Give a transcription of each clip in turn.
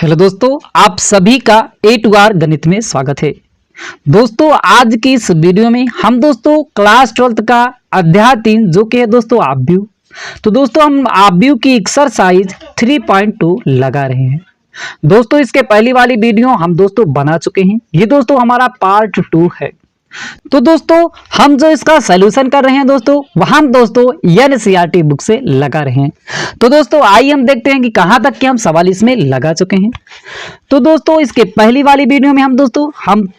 Hello दोस्तों, आप सभी का ए टू आर गणित में स्वागत है। दोस्तों आज की इस वीडियो में हम दोस्तों क्लास 12 का अध्याय 3 जो कि है दोस्तों आव्यूह। तो दोस्तों हम आव्यूह की एक्सरसाइज 3.2 लगा रहे हैं। दोस्तों इसके पहली वाली वीडियो हम दोस्तों बना चुके हैं। ये दोस्तों हमारा पार्ट 2 है। तो दोस्तों हम जो इसका सलूशन कर रहे हैं दोस्तों वह हम दोस्तों एनसीईआरटी बुक से लगा रहे हैं। तो दोस्तों आइए हम देखते हैं कि कहां तक के हम सवाल इसमें लगा चुके हैं। तो दोस्तों इसके पहली वाली वीडियो में हम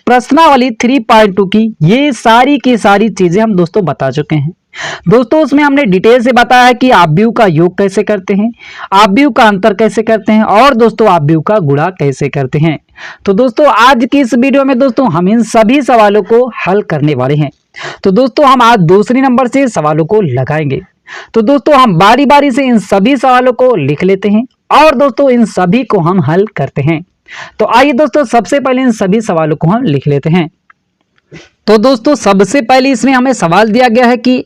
प्रश्नावली 3.2 की ये सारी की सारी चीजें हम दोस्तों बता चुके हैं। दोस्तों उसमें हमने डिटेल से बताया है कि आव्यूह का योग कैसे करते हैं, आव्यूह का अंतर कैसे करते हैं और दोस्तों आव्यूह का गुणा कैसे करते हैं। तो दोस्तों आज की इस वीडियो में दोस्तों हम इन सभी सवालों को हल करने वाले हैं। तो दोस्तों हम आज दूसरी नंबर से सवालों को लगाएंगे। तो दोस्तों हम बारी बारी से इन सभी सवालों को लिख लेते हैं और दोस्तों इन सभी को हम हल करते हैं। तो आइए दोस्तों सबसे पहले इन सभी सवालों को हम लिख लेते हैं। तो दोस्तों सबसे पहले इसमें हमें सवाल दिया गया है कि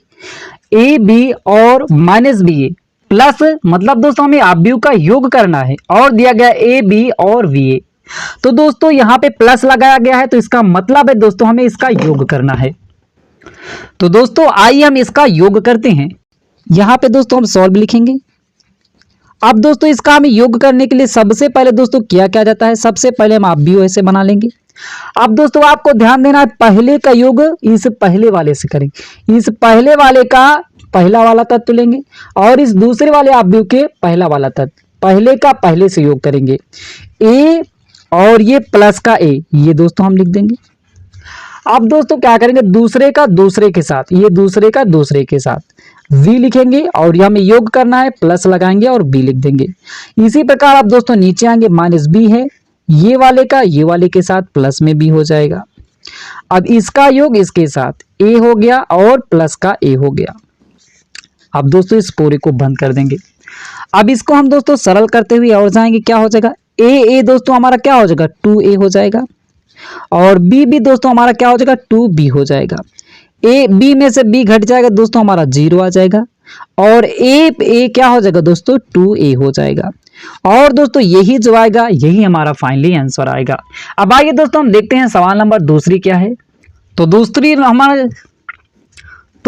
ए बी और माइनस बी ए प्लस मतलब दोस्तों हमें आव्यूह का योग करना है और दिया गया ए बी और वी ए। तो दोस्तों यहाँ पे प्लस लगाया गया है तो इसका मतलब है दोस्तों हमें इसका योग करना है। तो दोस्तों आइए हम इसका योग करते हैं। यहाँ पे दोस्तों हम सॉल्व लिखेंगे। अब दोस्तों इसका हमें योग करने के लिए सबसे पहले दोस्तों क्या किया जाता है, सबसे पहले हम आव्यूह ऐसे बना लेंगे। अब दोस्तों आपको ध्यान देना है पहले का योग इस पहले वाले से करेंगे। इस पहले वाले का पहला वाला तत्व लेंगे और इस दूसरे वाले आव्यूह के पहला वाला तत्व पहले का पहले से योग करेंगे। ए और ये प्लस का ए ये दोस्तों हम लिख देंगे। अब दोस्तों क्या करेंगे दूसरे का दूसरे के साथ, ये दूसरे का दूसरे के साथ v लिखेंगे और यह हमें योग करना है प्लस लगाएंगे और b लिख देंगे। इसी प्रकार आप दोस्तों नीचे आएंगे माइनस b है ये वाले का ये वाले के साथ प्लस में b हो जाएगा। अब इसका योग इसके साथ a हो गया और प्लस का a हो गया। अब दोस्तों इस पूरे को बंद कर देंगे। अब इसको हम दोस्तों सरल करते हुए और जाएंगे, क्या हो जाएगा ए दोस्तों हमारा क्या हो जाएगा 2a हो जाएगा और b दोस्तों हमारा क्या हो जाएगा 2b हो जाएगा। ए बी में से b घट जाएगा दोस्तों हमारा 0 आ जाएगा और ए क्या हो जाएगा दोस्तों 2a हो जाएगा। और दोस्तों यही जो आएगा यही हमारा फाइनली आंसर आएगा। अब आइए दोस्तों हम देखते हैं सवाल नंबर दूसरी क्या है। तो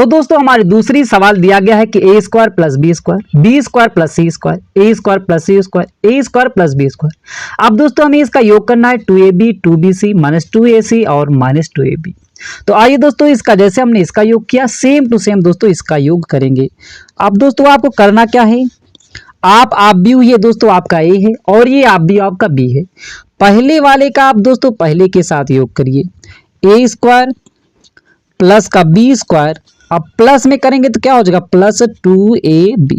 दोस्तों हमारी दूसरी सवाल दिया गया है कि A square plus B square plus C square A square plus C square A square plus B square. अब दोस्तों हमें इसका योग करना है 2ab 2bc माइनस 2ac और माइनस 2ab। तो आइए दोस्तों इसका जैसे हमने इसका योग किया सेम टू सेम दोस्तों इसका योग करेंगे। अब दोस्तों आपको करना क्या है, आप आव्यूह ये दोस्तों आपका ए है और ये आव्यूह आपका बी है। पहले वाले का आप दोस्तों पहले के साथ योग करिए ए स्क्वायर प्लस का बी स्क्वायर। अब प्लस में करेंगे तो क्या हो जाएगा प्लस 2ab।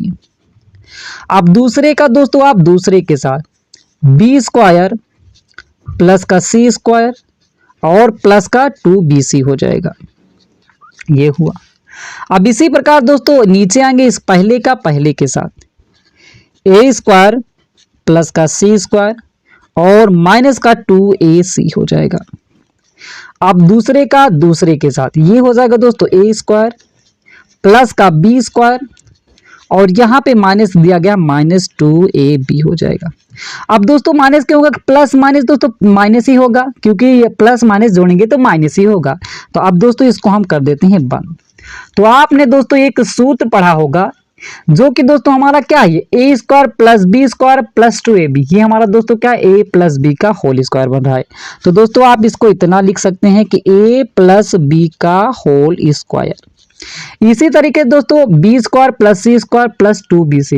अब दूसरे का दोस्तों आप दूसरे के साथ बी स्क्वायर प्लस का सी स्क्वायर और प्लस का 2bc हो जाएगा। ये हुआ। अब इसी प्रकार दोस्तों नीचे आएंगे इस पहले का पहले के साथ ए स्क्वायर प्लस का सी स्क्वायर और माइनस का 2ac हो जाएगा। अब दूसरे का दूसरे के साथ ये हो जाएगा दोस्तों ए स्क्वायर प्लस का बी स्क्वायर और यहाँ पे माइनस दिया गया माइनस 2ab हो जाएगा। अब दोस्तों माइनस क्यों होगा, प्लस माइनस दोस्तों माइनस ही होगा क्योंकि ये प्लस माइनस जोड़ेंगे तो माइनस ही होगा। तो अब दोस्तों इसको हम कर देते हैं बंद। तो आपने दोस्तों एक सूत्र पढ़ा होगा जो कि दोस्तों हमारा क्या है A square plus B square plus 2ab। ये हमारा दोस्तों क्या ए प्लस बी का होल स्क्वायर बन रहा है। तो दोस्तों आप इसको इतना लिख सकते हैं कि ए प्लस बी का होल स्क्वायर। इसी तरीके दोस्तों B square plus C square plus 2bc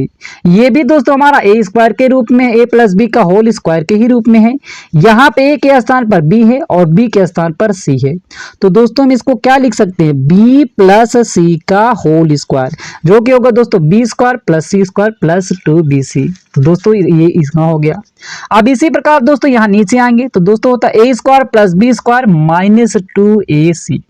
ये भी दोस्तों हमारा ए स्क्वायर के रूप में ए प्लस बी का होल स्क्वायर के ही रूप में है। यहाँ पे ए के स्थान पर बी है और बी के स्थान पर सी है। तो दोस्तों हम इसको क्या लिख सकते हैं बी प्लस सी का होल स्क्वायर जो कि होगा दोस्तों B square plus C square plus 2bc। तो दोस्तों ये इसका हो गया। अब इसी प्रकार दोस्तों यहाँ नीचे आएंगे तो दोस्तों होता है A square plus B square minus 2ac।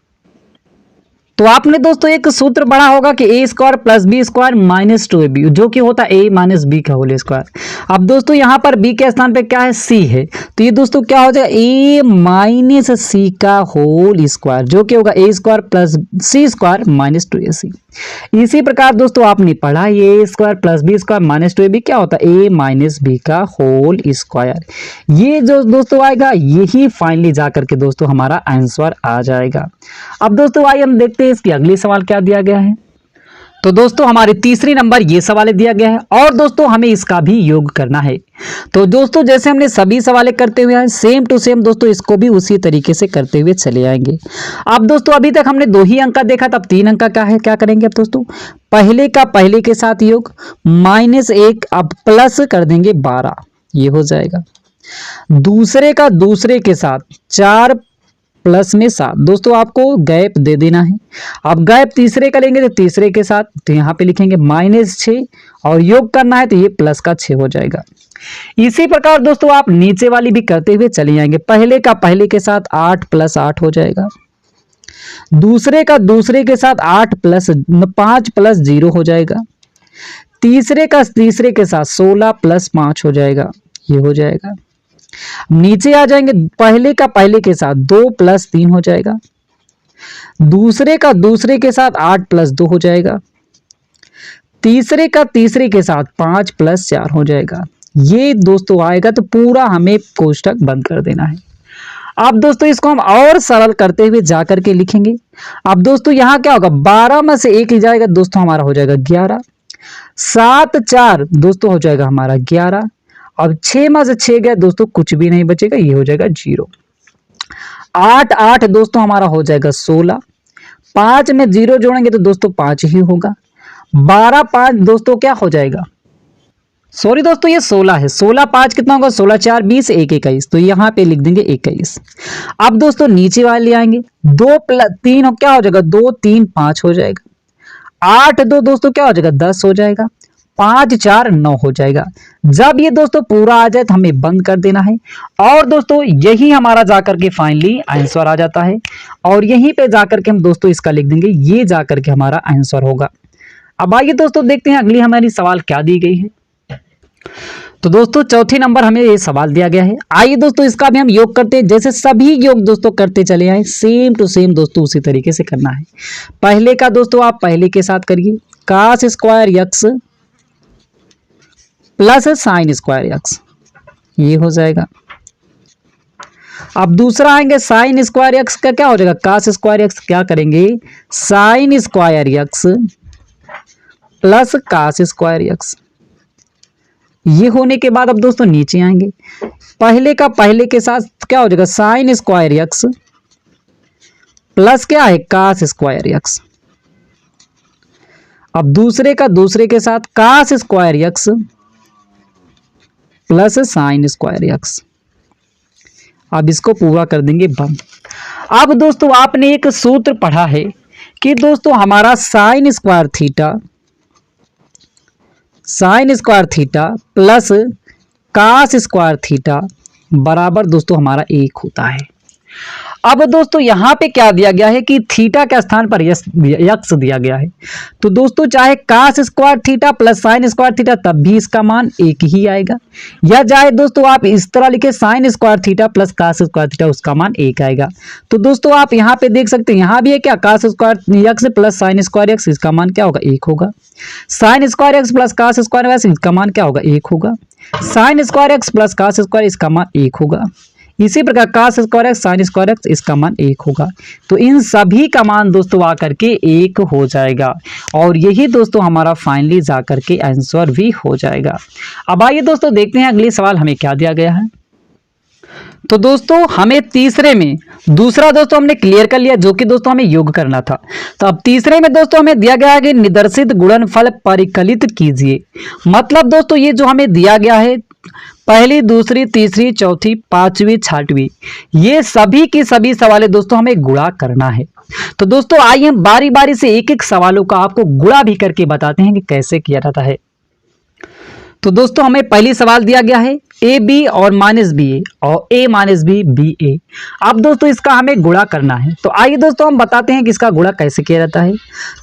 तो आपने दोस्तों एक सूत्र पढ़ा होगा कि A square plus B square minus 2ab जो कि होता है ए माइनस बी का होल स्क्वायर। अब दोस्तों यहाँ पर बी के स्थान पे क्या है सी है तो ये दोस्तों क्या हो जाएगा ए माइनस सी का होल स्क्वायर जो कि होगा A square plus C square minus 2ac। इसी प्रकार दोस्तों आपने पढ़ा A square plus B square minus 2ab क्या होता है ए माइनस बी का होल स्क्वायर। ये जो दोस्तों आएगा यही फाइनली जाकर के दोस्तों हमारा आंसर आ जाएगा। अब दोस्तों आइए हम देखते हैं इसकी अगली सवाल क्या दिया गया है। तो दोस्तों हमारे तीसरी नंबर ये सवाल दिया गया है और दोस्तों हमें इसका भी योग करना है। तो दोस्तों जैसे हमने सभी सवाल करते हुए हैं सेम टू सेम दोस्तों इसको भी उसी तरीके से करते हुए चले आएंगे। अब दोस्तों अभी तक हमने 2 ही अंक का देखा, तब 3 अंक का क्या है, क्या करेंगे अब दोस्तों पहले का पहले के साथ योग -1 अब प्लस कर देंगे 12 ये हो जाएगा। दूसरे का दूसरे के साथ 4 प्लस में 7 दोस्तों आपको गैप दे देना है। अब गैप तीसरे का लेंगे तो तीसरे के साथ तो यहाँ पे लिखेंगे -6 और योग करना है तो ये प्लस का 6 हो जाएगा। इसी प्रकार दोस्तों आप नीचे वाली भी करते हुए चले जाएंगे। पहले का पहले के साथ 8 + 8 हो जाएगा। दूसरे का दूसरे के साथ 8 + 5 + 0 हो जाएगा। तीसरे का तीसरे के साथ 16 + 5 हो जाएगा ये हो जाएगा। नीचे आ जाएंगे पहले का पहले के साथ 2 + 3 हो जाएगा। दूसरे का दूसरे के साथ 8 + 2 हो जाएगा। तीसरे का तीसरे के साथ 5 + 4 हो जाएगा। ये दोस्तों आएगा तो पूरा हमें कोष्ठक बंद कर देना है। अब दोस्तों इसको हम और सरल करते हुए जाकर के लिखेंगे। अब दोस्तों यहाँ क्या होगा 12 में से 1 जाएगा दोस्तों हमारा हो जाएगा 11। 7 4 दोस्तों हो जाएगा हमारा 11। अब 6 में से 6 गया दोस्तों कुछ भी नहीं बचेगा ये हो जाएगा 0। 8 8 दोस्तों हमारा हो जाएगा 16। 5 में 0 जोड़ेंगे तो दोस्तों 5 ही होगा। 12 5 दोस्तों क्या हो जाएगा सॉरी दोस्तों ये 16 है। 16 5 कितना होगा 16 4 20 1 21 तो यहाँ पे लिख देंगे 21। अब दोस्तों नीचे वाले आएंगे 2 + 3 क्या हो जाएगा 2 3 5 हो जाएगा। 8 2 दोस्तों क्या हो जाएगा 10 हो जाएगा। 5 4 9 हो जाएगा। जब ये दोस्तों पूरा आ जाए तो हमें बंद कर देना है और दोस्तों यही हमारा जाकर के फाइनली आंसर आ जाता है और यहीं पे जाकर के हम दोस्तों इसका लिख देंगे ये जाकर के हमारा आंसर होगा। अब आइए दोस्तों देखते हैं अगली हमारी सवाल क्या दी गई है। तो दोस्तों चौथे नंबर हमें ये सवाल दिया गया है। आइए दोस्तों इसका भी हम योग करते हैं। जैसे सभी योग दोस्तों करते चले आए सेम टू सेम दोस्तों उसी तरीके से करना है। पहले का दोस्तों आप पहले के साथ करिए cos square x plus sin square x ये हो जाएगा। अब दूसरा आएंगे sin स्क्वायर x का क्या हो जाएगा cos स्क्वायर x क्या करेंगे sin square x plus cos square x ये होने के बाद अब दोस्तों नीचे आएंगे पहले का पहले के साथ क्या हो जाएगा sin स्क्वायर x प्लस क्या है cos स्क्वायर x। अब दूसरे का दूसरे के साथ cos square x plus sin square x। अब इसको पूरा कर देंगे बंद। अब दोस्तों आपने एक सूत्र पढ़ा है कि दोस्तों हमारा sin square theta plus cos square theta बराबर दोस्तों हमारा 1 होता है। अब दोस्तों यहाँ पे क्या दिया गया है कि थीटा के स्थान पर यक्स दिया गया है तो दोस्तों चाहे cos square theta plus sin square theta तब भी इसका मान 1 ही आएगा या चाहे दोस्तों आप इस तरह लिखे sin square theta plus cos square theta उसका मान 1 आएगा। तो दोस्तों आप यहाँ पे देख सकते हैं यहाँ भी है क्या cos square x plus sin square x इसका मान क्या होगा 1 होगा। sin square x plus cos square x इसका मान क्या होगा 1 होगा। sin square x plus cos square इसका मान 1 होगा। इसी प्रकार cos square x sin square x इसका मान 1 होगा। तो इन सभी का मान दोस्तों आकर के 1 हो जाएगा और यही दोस्तों हमारा फाइनली जाकर के आंसर भी हो जाएगा। अब आइए दोस्तों देखते हैं अगली सवाल हमें क्या दिया गया है। तो दोस्तों हमें तीसरे में दूसरा दोस्तों हमने क्लियर कर लिया जो कि दोस्तों हमें योग करना था। तो अब तीसरे में दोस्तों हमें दिया गया है कि निर्देशित गुणनफल परिकलित कीजिए। मतलब दोस्तों ये जो हमें दिया गया है पहली दूसरी तीसरी चौथी पांचवी छठवीं ये सभी की सभी सवालें दोस्तों हमें गुणा करना है। तो दोस्तों आइए हम बारी बारी से एक एक सवालों का आपको गुणा भी करके बताते हैं कि कैसे किया जाता है। तो दोस्तों हमें पहली सवाल दिया गया है ए बी और माइनस बी ए और ए माइनस बी बी ए। अब दोस्तों इसका हमें गुणा करना है। तो आइए दोस्तों हम बताते हैं कि इसका गुणा कैसे किया जाता है।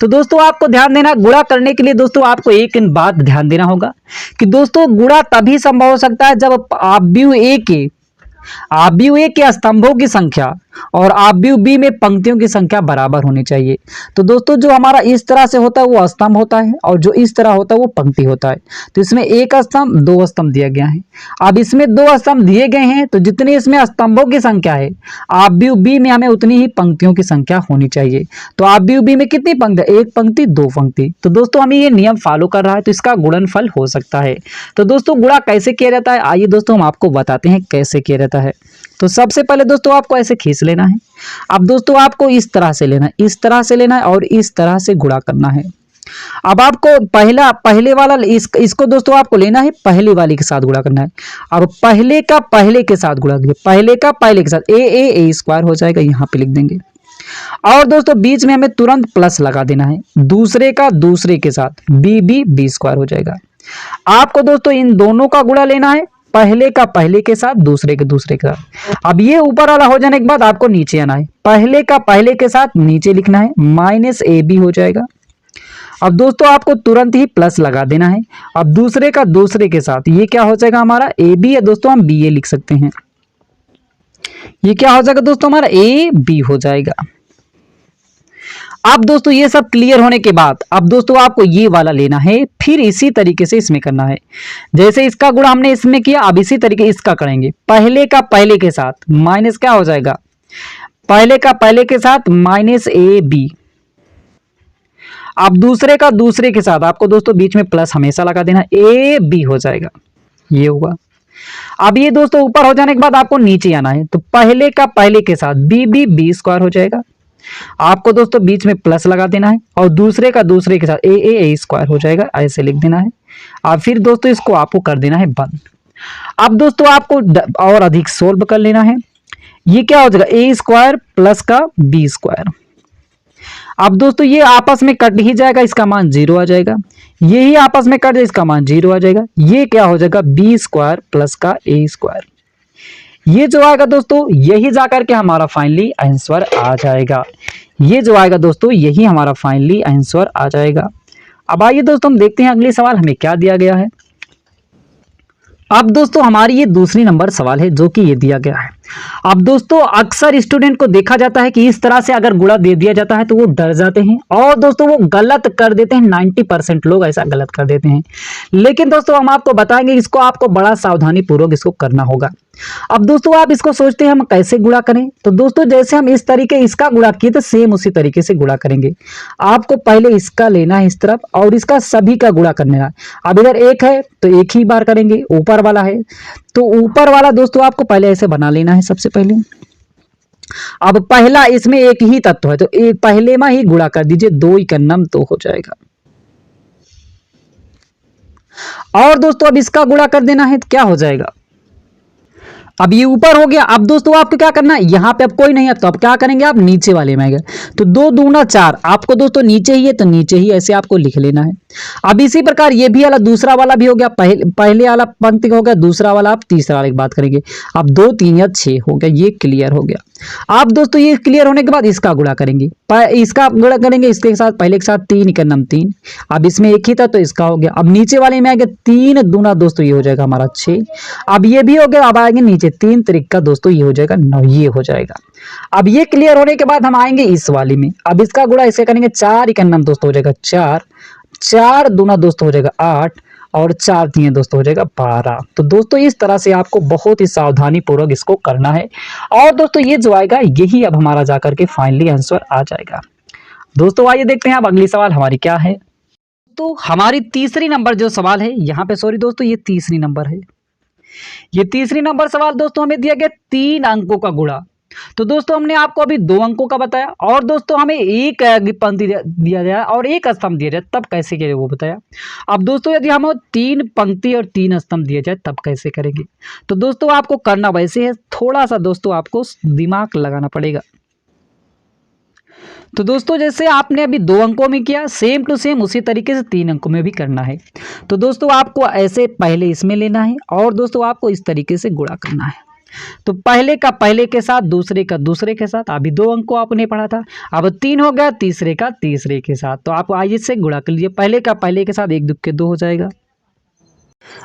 तो दोस्तों आपको ध्यान देना गुणा करने के लिए दोस्तों आपको एक बात ध्यान देना होगा कि दोस्तों गुणा तभी संभव हो सकता है जब आप व्यू ए के आव्यूह ए के स्तंभों की संख्या और आव्यूह बी में पंक्तियों की संख्या बराबर होनी चाहिए। तो दोस्तों जो हमारा इस तरह से होता है वो स्तंभ होता है और जो इस तरह होता है वो पंक्ति होता है। तो इसमें एक स्तंभ दो स्तंभ दिया गया है। अब इसमें दो स्तंभ दिए गए हैं तो जितनी इसमें स्तंभों की संख्या है आव्यूह बी में हमें उतनी ही पंक्तियों की संख्या होनी चाहिए। तो आव्यूह बी में कितनी पंक्ति, एक पंक्ति दो पंक्ति। तो दोस्तों हमें ये नियम फॉलो कर रहा है तो इसका गुणनफल हो सकता है। तो दोस्तों गुणा कैसे किया जाता है, आइए दोस्तों हम आपको बताते हैं कैसे किया जाता है। तो सबसे पहले दोस्तों आपको ऐसे खींच लेना है। अब दोस्तों आपको इस तरह से लेना है, इस तरह से लेना है और इस तरह से गुणा करना है। अब आपको पहले वाला इसको दोस्तों आपको लेना है, पहले वाले के साथ गुणा करना है। अब पहले का पहले के साथ गुणा करिए, पहले का पहले के साथ ए स्क्वायर हो जाएगा, यहाँ पे लिख देंगे। और दोस्तों बीच में हमें तुरंत प्लस लगा देना है, दूसरे का दूसरे के साथ बी स्क्वायर हो जाएगा। आपको दोस्तों इन दोनों का गुणा लेना है, पहले का पहले के साथ दूसरे के दूसरे के साथ। अब ये ऊपर वाला हो जाने के बाद आपको नीचे आना है, पहले का पहले के साथ नीचे लिखना है, माइनस ए बी हो जाएगा। अब दोस्तों आपको तुरंत ही प्लस लगा देना है। अब दूसरे का दूसरे के साथ ये क्या हो जाएगा हमारा ए बी है, दोस्तों हम बी ए लिख सकते हैं। ये क्या हो जाएगा दोस्तों हमारा ए बी हो जाएगा। अब दोस्तों ये सब क्लियर होने के बाद अब दोस्तों आपको ये वाला लेना है, फिर इसी तरीके से इसमें करना है। जैसे इसका गुणा हमने इसमें किया, अब इसी तरीके इसका करेंगे, पहले का पहले के साथ माइनस क्या हो जाएगा, पहले का पहले के साथ माइनस ए बी। अब दूसरे का दूसरे के साथ आपको दोस्तों बीच में प्लस हमेशा लगा देना, ए बी हो जाएगा, ये हुआ। अब ये दोस्तों ऊपर हो जाने के बाद आपको नीचे आना है, तो पहले का पहले के साथ बी स्क्वायर हो जाएगा। आपको दोस्तों बीच में प्लस लगा देना है और दूसरे का दूसरे के साथ ए स्क्वायर हो जाएगा, ऐसे लिख देना है। अब फिर दोस्तों इसको आपको कर देना है बंद। अब दोस्तों आपको और अधिक सोल्व कर लेना है। ये क्या हो जाएगा, ए स्क्वायर प्लस का बी स्क्वायर। अब दोस्तों ये आपस में कट ही जाएगा, इसका मान 0 आ जाएगा। यही आपस में कट जाए, इसका मान 0 आ जाएगा। ये क्या हो जाएगा, बी स्क्वायर प्लस का ए स्क्वायर। ये जो आएगा दोस्तों यही जाकर के हमारा फाइनली आंसर आ जाएगा। ये जो आएगा दोस्तों यही हमारा फाइनली आंसर आ जाएगा। अब आइए दोस्तों हम देखते हैं अगले सवाल हमें क्या दिया गया है। अब दोस्तों हमारी ये दूसरी नंबर सवाल है जो कि ये दिया गया है। अब दोस्तों अक्सर स्टूडेंट को देखा जाता है कि इस तरह से अगर गुणा दे दिया जाता है तो वो डर जाते हैं और दोस्तों वो गलत कर देते हैं। 90% लोग ऐसा गलत कर देते हैं। लेकिन दोस्तों हम आपको बताएंगे इसको आपको बड़ा सावधानी पूर्वक इसको करना होगा। अब दोस्तों आप इसको सोचते हैं हम कैसे गुणा करें, तो दोस्तों जैसे हम इस तरीके इसका गुणा किए तो सेम उसी तरीके से गुणा करेंगे। आपको पहले इसका लेना है इस तरफ और इसका सभी का गुणा करना है। अब इधर एक है तो एक ही बार करेंगे, ऊपर वाला है तो ऊपर वाला दोस्तों आपको पहले ऐसे बना लेना है सबसे पहले। अब पहला इसमें एक ही तत्व है तो एक पहले में ही गुणा कर दीजिए, 2 ही नम तो हो जाएगा। और दोस्तों अब इसका गुणा कर देना है तो क्या हो जाएगा, अब ये ऊपर हो गया। अब दोस्तों आपको क्या करना है, यहाँ पे अब कोई नहीं है तो अब क्या करेंगे, आप नीचे वाले में आएगा तो 2 दूना 4। आपको दोस्तों नीचे ही है तो नीचे ही ऐसे आपको लिख लेना है। अब इसी प्रकार ये भी वाला दूसरा वाला भी हो गया, पहले वाला पंक्ति हो गया, दूसरा वाला आप तीसरा वाले की बात करेंगे। अब 2 3 या 6 हो गया, ये क्लियर हो गया। आप दोस्तों ये क्लियर होने के बाद इसका गुणा करेंगे, इसका गुणा करेंगे इसके साथ पहले के साथ 3 इकन्नम 3। अब इसमें एक ही था तो इसका हो गया। अब नीचे वाले में आएंगे 3 दूना दोस्तों ये हो जाएगा हमारा 6। अब ये भी हो गया। अब आएंगे नीचे 3 त्रिक दोस्तों ये हो जाएगा 9, ये हो जाएगा। अब ये क्लियर होने के बाद हम आएंगे इस वाली में। अब इसका गुणा ऐसे करेंगे 4 इकन्नम दोस्तों हो जाएगा 4, 4 दूना दोस्तों हो जाएगा 8 और 4 3 दोस्तों हो जाएगा 12। तो दोस्तों इस तरह से आपको बहुत ही सावधानी पूर्वक इसको करना है और दोस्तों ये जो आएगा यही अब हमारा जाकर के फाइनली आंसर आ जाएगा। दोस्तों आइए देखते हैं अब अगली सवाल हमारी क्या है। तो हमारी तीसरी नंबर जो सवाल है यहाँ पे, सॉरी दोस्तों ये तीसरी नंबर है। ये तीसरी नंबर सवाल दोस्तों हमें दिया गया 3 अंकों का गुणा। तो दोस्तों हमने आपको अभी 2 अंकों का बताया और दोस्तों हमें एक पंक्ति दिया जाए और एक स्तंभ दिया जाए तब कैसे करें वो बताया। अब दोस्तों यदि हमें 3 पंक्ति और 3 स्तंभ दिया जाए तब कैसे करेंगे, तो दोस्तों आपको करना वैसे है, थोड़ा सा दोस्तों आपको दिमाग लगाना पड़ेगा। तो दोस्तों जैसे आपने अभी 2 अंकों में किया सेम टू सेम उसी तरीके से 3 अंकों में भी करना है। तो दोस्तों आपको ऐसे पहले इसमें लेना है और दोस्तों आपको इस तरीके से गुणा करना है। तो पहले का पहले के साथ दूसरे का दूसरे के साथ, अभी 2 अंक को आपने पढ़ा था, अब 3 हो गया तीसरे का तीसरे के साथ। तो आप आइए से गुणा कर लीजिए, पहले का पहले के साथ 1 2 के 2 हो जाएगा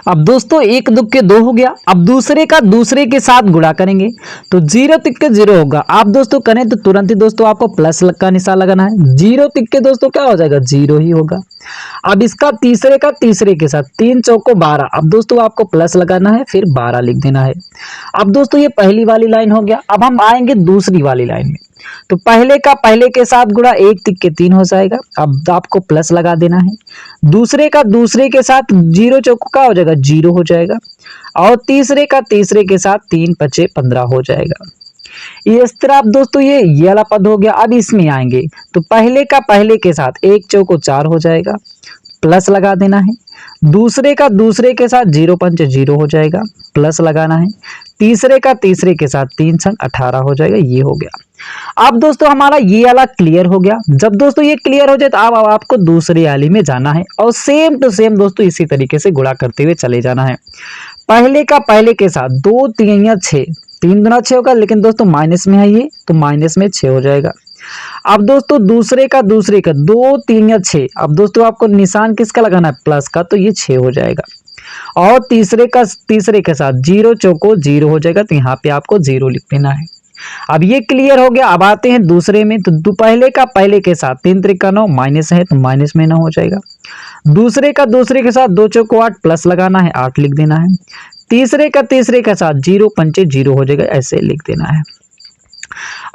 अब दोस्तों एक दुख के दो हो गया। अब दूसरे का दूसरे के साथ गुणा करेंगे तो जीरो तिक के जीरो होगा। आप दोस्तों करें तो तुरंत ही दोस्तों आपको प्लस का निशान लगाना है। जीरो तिक के दोस्तों क्या हो जाएगा, जीरो ही होगा। अब इसका तीसरे का तीसरे के साथ, तीन चौको 12। अब दोस्तों आपको प्लस लगाना है, फिर 12 लिख देना है। अब दोस्तों ये पहली वाली लाइन हो गया। अब हम आएंगे दूसरी वाली लाइन में। तो पहले का पहले के साथ गुणा, एक तिक के 3 हो जाएगा। अब आपको प्लस लगा देना है। दूसरे का दूसरे के साथ जीरो चौको क्या हो जाएगा, जीरो हो जाएगा। और तीसरे का तीसरे के साथ 3 पचे 15 हो जाएगा। इस तरह अब दोस्तों ये वाला पद हो गया। अब इसमें आएंगे तो पहले का पहले के साथ एक चौको 4 हो जाएगा, प्लस लगा देना है। दूसरे का दूसरे के साथ जीरो पंच जीरो हो जाएगा, प्लस लगाना है। तीसरे का तीसरे के साथ 3 छंग 18 हो जाएगा। ये हो गया। अब दोस्तों हमारा ये वाला क्लियर हो गया। जब दोस्तों ये क्लियर हो जाए तो अब आपको दूसरी वाली में जाना है और सेम टू सेम दोस्तों इसी तरीके से गुणा करते हुए चले जाना है। पहले का पहले के साथ 2 3 6, 3 दूना 6 होगा, लेकिन दोस्तों माइनस में है ये तो माइनस में 6 हो जाएगा। अब दोस्तों दूसरे का दूसरे का 2 3 6। अब दोस्तों आपको निशान किसका लगाना है, प्लस का, तो ये 6 हो जाएगा। और तीसरे का तीसरे के साथ जीरो चौको जीरो हो जाएगा, तो यहाँ पे आपको जीरो लिख देना है। अब ये क्लियर हो गया। अब आते हैं दूसरे में। तो पहले का पहले के साथ 3 त्रिका 9, माइनस है तो माइनस में 9 हो जाएगा। दूसरे का दूसरे के साथ 2 चौको 8, प्लस लगाना है, 8 लिख देना है। तीसरे का तीसरे के साथ जीरो पंचे जीरो हो जाएगा, ऐसे लिख देना है।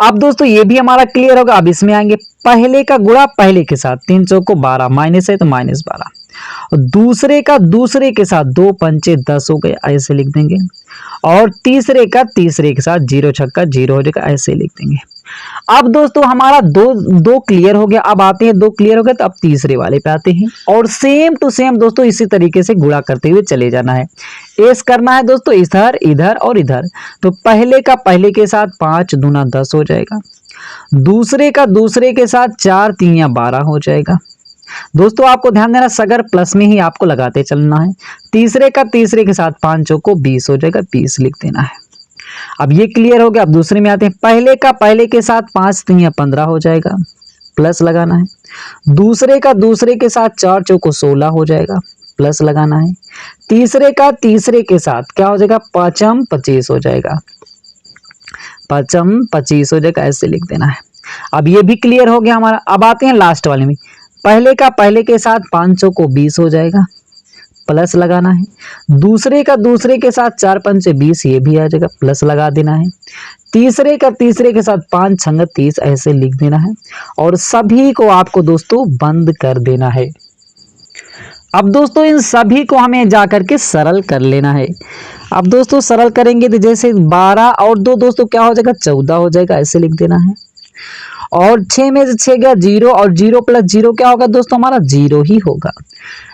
अब दोस्तों ये भी हमारा क्लियर होगा। अब इसमें आएंगे पहले का गुणा पहले के साथ, 3 चौको 12, माइनस है तो माइनस 12। और दूसरे का दूसरे के साथ 2 पंचे 10 हो गए, ऐसे लिख देंगे। और तीसरे का तीसरे के साथ जीरो छक्का जीरो हो जाएगा, ऐसे लिख देंगे। अब दोस्तों हमारा दो क्लियर हो गया। अब आते हैं, 2 क्लियर हो गया तो अब तीसरे वाले पे आते हैं और सेम टू सेम दोस्तों इसी तरीके से गुणा करते हुए चले जाना है। एस करना है दोस्तों इधर इधर और इधर। तो पहले का पहले के साथ 5 दूना 10 हो जाएगा। दूसरे का दूसरे के साथ 4 3 12 हो जाएगा। दोस्तों आपको ध्यान देना, सगर प्लस में ही आपको लगाते चलना है। तीसरे का तीसरे के साथ 5 चौको 20 हो जाएगा, 20 लिख देना है। अब ये क्लियर हो गया। अब दूसरे में आते हैं। पहले का पहले के साथ 5 3 15 हो जाएगा, प्लस लगाना है। दूसरे का दूसरे के साथ 4 चौको 16 हो जाएगा, प्लस लगाना है। तीसरे का तीसरे के साथ क्या हो जाएगा, 5 25 हो जाएगा, 5 25 हो जाएगा, ऐसे लिख देना है। अब ये भी क्लियर हो गया हमारा। अब आते हैं लास्ट वाले में। पहले का पहले के साथ 5 चौको 20 हो जाएगा, प्लस लगाना है। दूसरे का दूसरे के साथ 4 पंचे 20, ये भी आ जाएगा, प्लस लगा देना है। तीसरे का तीसरे के साथ 5 छंग 30, ऐसे लिख देना है। और सभी को आपको दोस्तों बंद कर देना है। अब दोस्तों इन सभी को हमें जाकर के सरल कर लेना है। अब दोस्तों सरल करेंगे तो जैसे 12 और 2 दोस्तों क्या हो जाएगा, 14 हो जाएगा, ऐसे लिख देना है। और 6 में से 6 गया 0, और 0 प्लस 0 क्या होगा दोस्तों, हमारा 0 ही होगा।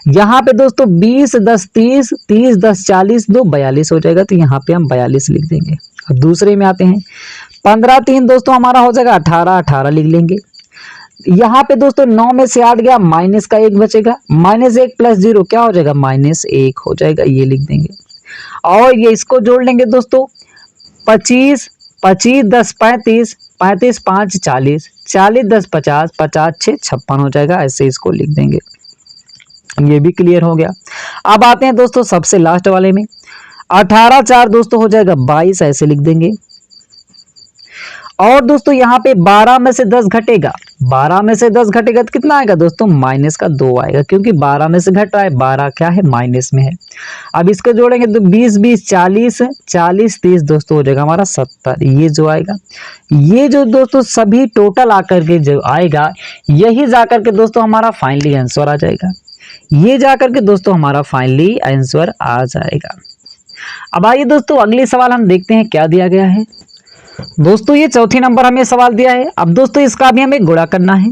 यहाँ पे दोस्तों 20 10 30, 30 10 40, 2 42 हो जाएगा, तो यहाँ पे हम 42 लिख देंगे। अब दूसरे में आते हैं। 15 3 दोस्तों हमारा हो जाएगा 18, 18 लिख लेंगे। यहाँ पे दोस्तों 9 में से 8 गया, माइनस का 1 बचेगा, -1 प्लस 0 क्या हो जाएगा, -1 हो जाएगा, ये लिख देंगे। और ये इसको जोड़ लेंगे दोस्तों। 25 25 10 35, 35 5 40, 40 10 50, 50 6 56 हो जाएगा, ऐसे इसको लिख देंगे। ये भी क्लियर हो गया। अब आते हैं दोस्तों सबसे लास्ट वाले में। 18 4 दोस्तों हो जाएगा 22, ऐसे लिख देंगे। और दोस्तों यहाँ पे 12 में से 10 घटेगा, 12 में से 10 घटेगा तो कितना आएगा दोस्तों, -2 आएगा, क्योंकि 12 में से घट रहा है, 12 क्या है, माइनस में है। अब इसको जोड़ेंगे तो 20 20 40, 40 30 दोस्तों हो जाएगा हमारा 70, ये जो आएगा। ये जो दोस्तों सभी टोटल आकर के जो आएगा, यही जाकर के दोस्तों हमारा फाइनली आंसर आ जाएगा। ये जाकर के दोस्तों हमारा फाइनली आंसर आ जाएगा। अब आइए दोस्तों अगले सवाल हम देखते हैं क्या दिया गया है। दोस्तों ये चौथी नंबर हमें सवाल दिया है। अब दोस्तों इसका भी हमें गुणा करना है।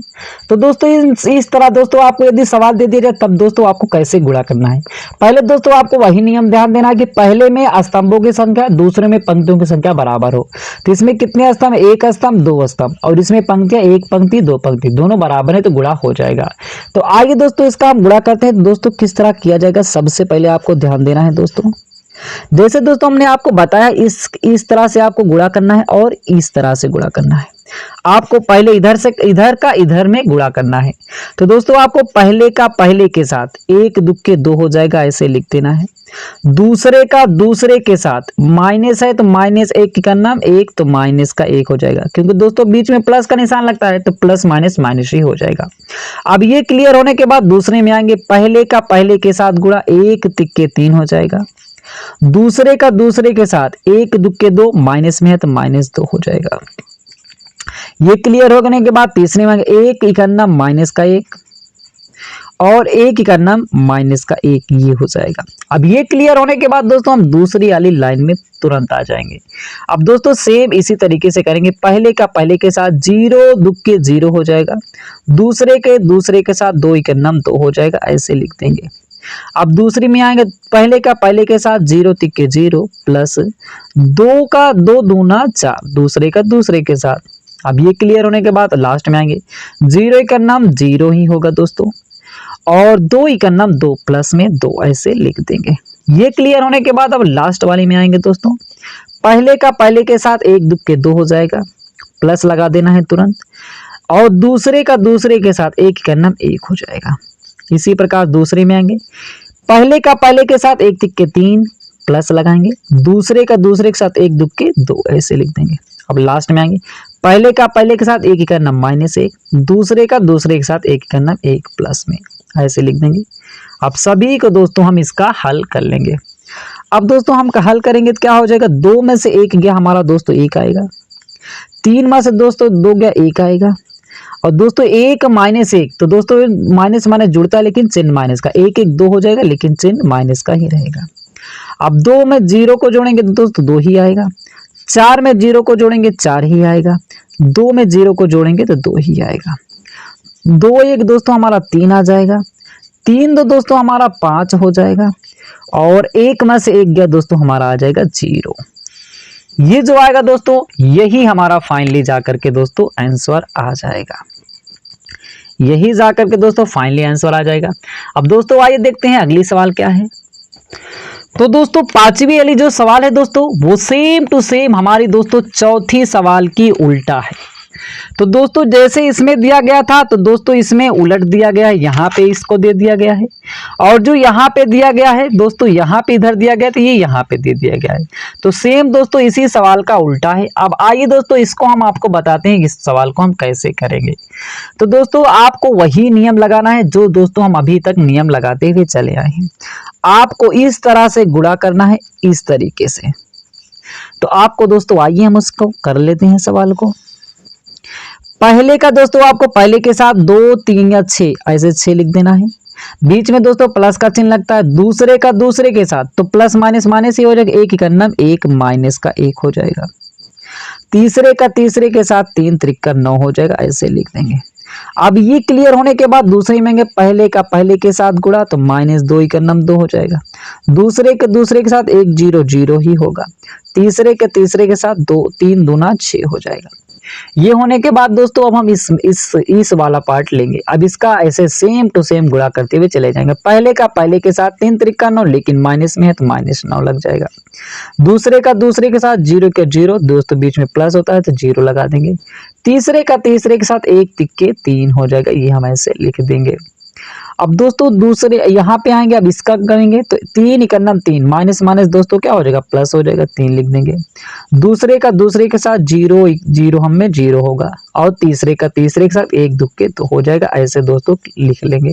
तो दोस्तों इस तरह दोस्तों आपको यदि सवाल दे दिया जाए तब दोस्तों आपको कैसे गुणा करना है। पहले दोस्तों आपको वही नियम ध्यान देना है कि पहले में स्तंभों की संख्या, दूसरे में पंक्तियों की संख्या बराबर हो। तो इसमें कितने स्तंभ, 1 स्तंभ 2 स्तंभ, और इसमें पंक्तियां 1 पंक्ति 2 पंक्ति दोनों बराबर है, तो गुणा हो जाएगा। तो आइए दोस्तों इसका हम गुणा करते हैं। दोस्तों किस तरह किया जाएगा, सबसे पहले आपको ध्यान देना है दोस्तों। जैसे दोस्तों हमने आपको बताया इस तरह से आपको गुणा करना है और इस तरह से गुणा करना है। आपको पहले इधर से इधर का इधर में गुणा करना है। तो दोस्तों आपको पहले का पहले के साथ एक दुक्के दो हो जाएगा, ऐसे लिख देना है। दूसरे का दूसरे के साथ माइनस है तो माइनस एक करना एक, तो माइनस का एक हो जाएगा, क्योंकि दोस्तों बीच में प्लस का निशान लगता है तो प्लस माइनस माइनस ही हो जाएगा। अब ये क्लियर होने के बाद दूसरे में आएंगे, पहले का पहले के साथ गुणा, एक तिक्के तीन हो जाएगा। दूसरे का दूसरे के साथ एक दुक्के दो, माइनस में है तो माइनस दो हो जाएगा। ये क्लियर होने के बाद तीसरे में एक इकन्ना माइनस का एक और एक इकन्ना माइनस का एक, ये हो जाएगा। अब ये क्लियर होने के बाद दोस्तों हम दूसरी वाली लाइन में तुरंत आ जाएंगे। अब दोस्तों सेम इसी तरीके से करेंगे, पहले का पहले के साथ जीरो दुक्के जीरो हो जाएगा, दूसरे के दूसरे के साथ दो इकन्ना दो हो जाएगा, ऐसे लिख देंगे। अब दूसरी में आएंगे, पहले का पहले के साथ जीरो तिक्के जीरो प्लस दो का दो दूना चार, दूसरे का दूसरे के साथ। अब ये क्लियर होने के बाद लास्ट में आएंगे, जीरो का नाम जीरो ही होगा दोस्तों, और दो का नाम दो प्लस में दो, ऐसे लिख देंगे। ये क्लियर होने के बाद अब लास्ट वाली में आएंगे दोस्तों, पहले का पहले के साथ एक दुक्के दो हो जाएगा, प्लस लगा देना है तुरंत, और दूसरे का दूसरे के साथ एक का नाम एक हो जाएगा। इसी प्रकार दूसरे में आएंगे, पहले का पहले के साथ एक तिक्के तीन, प्लस लगाएंगे, दूसरे का दूसरे के साथ एक दुक्के दो, ऐसे लिख देंगे। अब लास्ट में आएंगे, पहले का पहले के साथ एक का नाम माइनस एक, दूसरे का दूसरे के साथ एक का नाम एक प्लस में, ऐसे लिख देंगे। अब सभी को दोस्तों हम इसका हल कर लेंगे। अब दोस्तों हम हल करेंगे तो क्या हो जाएगा, दो में से एक गया हमारा दोस्तों एक आएगा, तीन में से दोस्तों दो गया एक आएगा, और दोस्तों एक माइनस एक, तो दोस्तों माइनस माइनस जुड़ता है लेकिन चिन्ह माइनस का, एक एक दो हो जाएगा लेकिन चिन्ह माइनस का ही रहेगा। अब दो में जीरो को जोड़ेंगे तो दोस्तों दो ही आएगा, चार में जीरो को जोड़ेंगे चार ही आएगा, दो में जीरो को जोड़ेंगे तो दो ही आएगा। दो एक दोस्तों हमारा तीन आ जाएगा, तीन दो दोस्तों हमारा पांच हो जाएगा, और एक में से एक गया दोस्तों हमारा आ जाएगा जीरो। ये जो आएगा दोस्तों यही हमारा फाइनली जाकर के दोस्तों आंसर आ जाएगा, यही जाकर के दोस्तों फाइनली आंसर आ जाएगा। अब दोस्तों आइए देखते हैं अगली सवाल क्या है। तो दोस्तों पांचवी वाली जो सवाल है दोस्तों वो सेम टू सेम हमारी दोस्तों चौथी सवाल की उल्टा है। तो दोस्तों जैसे इसमें दिया गया था तो दोस्तों इसमें उलट दिया गया है, यहाँ पे इसको दे दिया गया है, और जो यहाँ पे दिया गया है दोस्तों यहाँ पे इधर दिया गया तो ये यहाँ पे दे दिया गया है। तो सेम दोस्तों इसी सवाल का उल्टा है। अब आइए दोस्तों इसको हम आपको बताते हैं इस सवाल को हम कैसे करेंगे। तो दोस्तों आपको वही नियम लगाना है जो दोस्तों हम अभी तक नियम लगाते हुए चले आए हैं। आपको इस तरह से गुणा करना है, इस तरीके से। तो आपको दोस्तों आइए हम उसको कर लेते हैं सवाल को। पहले का दोस्तों आपको पहले के साथ दो तीन या छः, ऐसे छः लिख देना है, बीच में दोस्तों प्लस का चिन्ह लगता है। दूसरे का दूसरे के साथ तो प्लस माइनस माइनस ही हो जाएगा, एक का नाम एक माइनस का एक हो जाएगा। तीसरे का तीसरे के साथ तीन त्रिक नौ हो जाएगा, ऐसे लिख देंगे। अब ये क्लियर होने के बाद दूसरे में पहले का पहले के साथ गुणा तो माइनस दो का नाम दो हो जाएगा, दूसरे के दूसरे के साथ एक जीरो जीरो ही होगा, तीसरे के तीसरे के साथ दो तीन दूना छः हो जाएगा। ये होने के बाद दोस्तों अब हम इस वाला पार्ट लेंगे। अब इसका ऐसे सेम टू सेम गुणा करते हुए चले जाएंगे। पहले का पहले के साथ तीन त्रिका नौ, लेकिन माइनस में है तो माइनस नौ लग जाएगा। दूसरे का दूसरे के साथ जीरो के जीरो, दोस्तों बीच में प्लस होता है तो जीरो लगा देंगे। तीसरे का तीसरे के साथ एक तिक्के तीन हो जाएगा, ये हम ऐसे लिख देंगे। अब दोस्तों दूसरे यहाँ पे आएंगे, अब इसका करेंगे तो तीन इकन्ना तीन, माइनस माइनस दोस्तों क्या हो जाएगा प्लस हो जाएगा, तीन लिख देंगे। दूसरे का दूसरे के साथ जीरो जीरो हम में जीरो होगा, और तीसरे का तीसरे के साथ एक दुक्के तो हो जाएगा, ऐसे दोस्तों लिख लेंगे।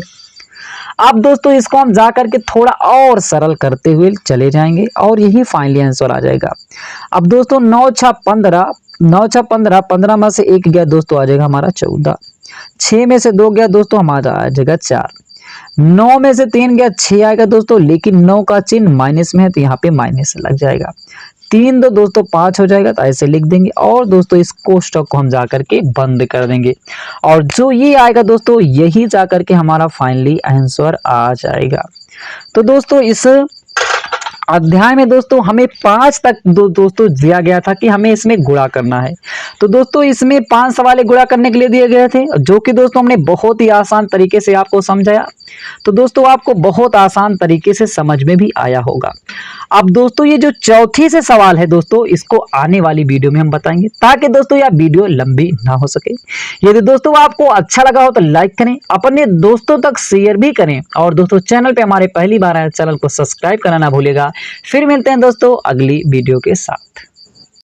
अब दोस्तों इसको हम जा करके थोड़ा और सरल करते हुए चले जाएंगे और यही फाइनली आंसर आ जाएगा। अब दोस्तों 9 6 15, 9 6 15, 15 में से एक गया दोस्तों आ जाएगा हमारा 14, 6 में से 2 गया दोस्तों हमारा आ जाएगा 4, 9 में से 3 गया 6 आएगा दोस्तों, लेकिन 9 का चिन्ह माइनस में है तो यहाँ पे माइनस लग जाएगा। 3 दो दोस्तों 5 हो जाएगा, तो ऐसे लिख देंगे। और दोस्तों इस कोष्टक को हम जा करके बंद कर देंगे, और जो ये आएगा दोस्तों यही जा करके हमारा फाइनली आंसर आ जाएगा। तो दोस्तों इस अध्याय में दोस्तों हमें 5 तक दोस्तों दिया गया था कि हमें इसमें गुणा करना है। तो दोस्तों इसमें 5 सवाल गुणा करने के लिए दिए गए थे, जो कि दोस्तों हमने बहुत ही आसान तरीके से आपको समझाया। तो दोस्तों आपको बहुत आसान तरीके से समझ में भी आया होगा। अब दोस्तों ये जो चौथी से सवाल है दोस्तों, इसको आने वाली वीडियो में हम बताएंगे, ताकि दोस्तों यह वीडियो लंबी ना हो सके। यदि दोस्तों आपको अच्छा लगा हो तो लाइक करें, अपने दोस्तों तक शेयर भी करें, और दोस्तों चैनल पे हमारे पहली बार आए चैनल को सब्सक्राइब करना ना भूलिएगा। फिर मिलते हैं दोस्तों अगली वीडियो के साथ।